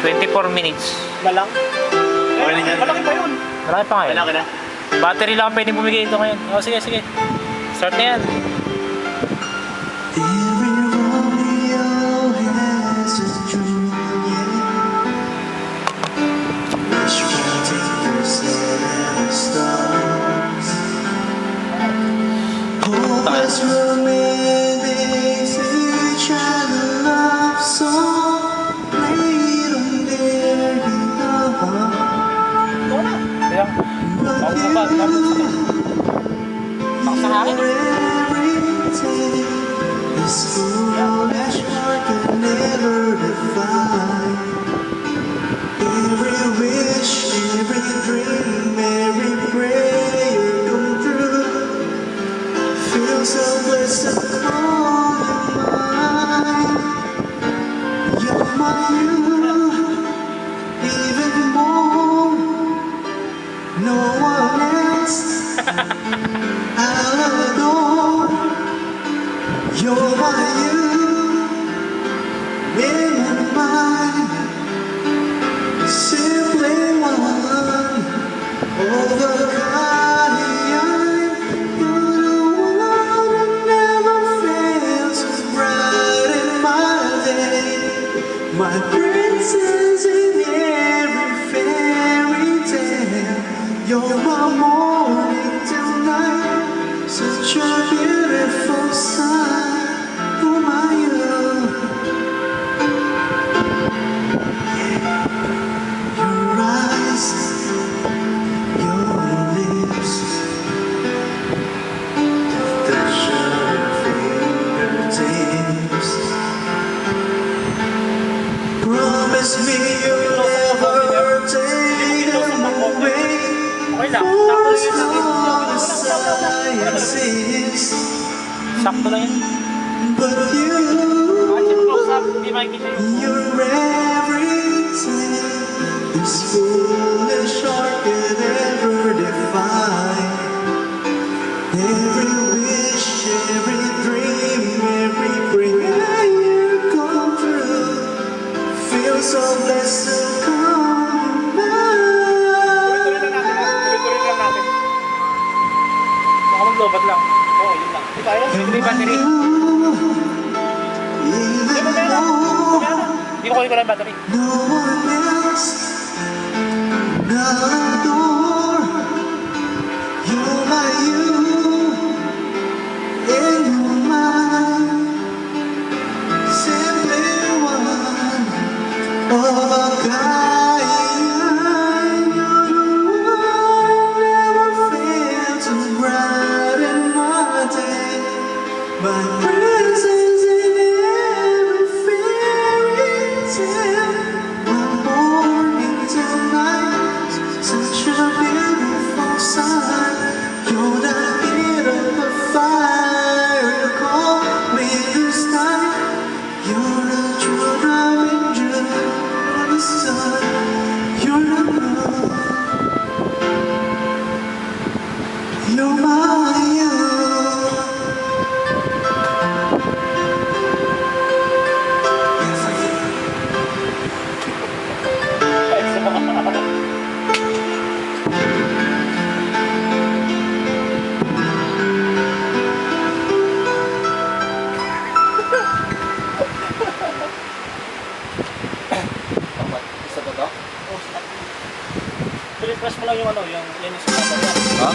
24 minutes. Na lang? Malaki pa yun. Malaki pa ngayon. Malaki na. Battery lang pwede bumigay ito ngayon. Oh, sige, sige. Start na yan. Every wish, every dream, every prayer come true. Feel so blessed to call you mine. You're my you, even more. No one else I'll adore. You're my you, in my mind. Simply one of a kind. You're the one that never fails, is bright in my day. My princess in every fairy tale. You're my morning till night, such a beautiful sight. Who am I, you? Promise me you'll never take away for so the sciences. Sakto lang yan. But you're everything this foolish heart could ever define. Every wish, every dream, every prayer come true. Feel so blessed to come back. Tuloy-tuloy lang natin. Baka mag-lobat lang. Oo, yun lang. Di kaya? May battery. Hindi ko kunin ko lang yung battery. No one else I'll adore. You're my you, and you're mine. Simply one of a kind. You're the one never fails to brighten my day. My presence in every fairy tale. My morning till night, such a beautiful sight. You're the heat of the fire, you call me this night. You're the true driving June on the sun. You're the moon. You're my you. Isa ba ito? Press mo lang yung ano, yung linis mo. Ha?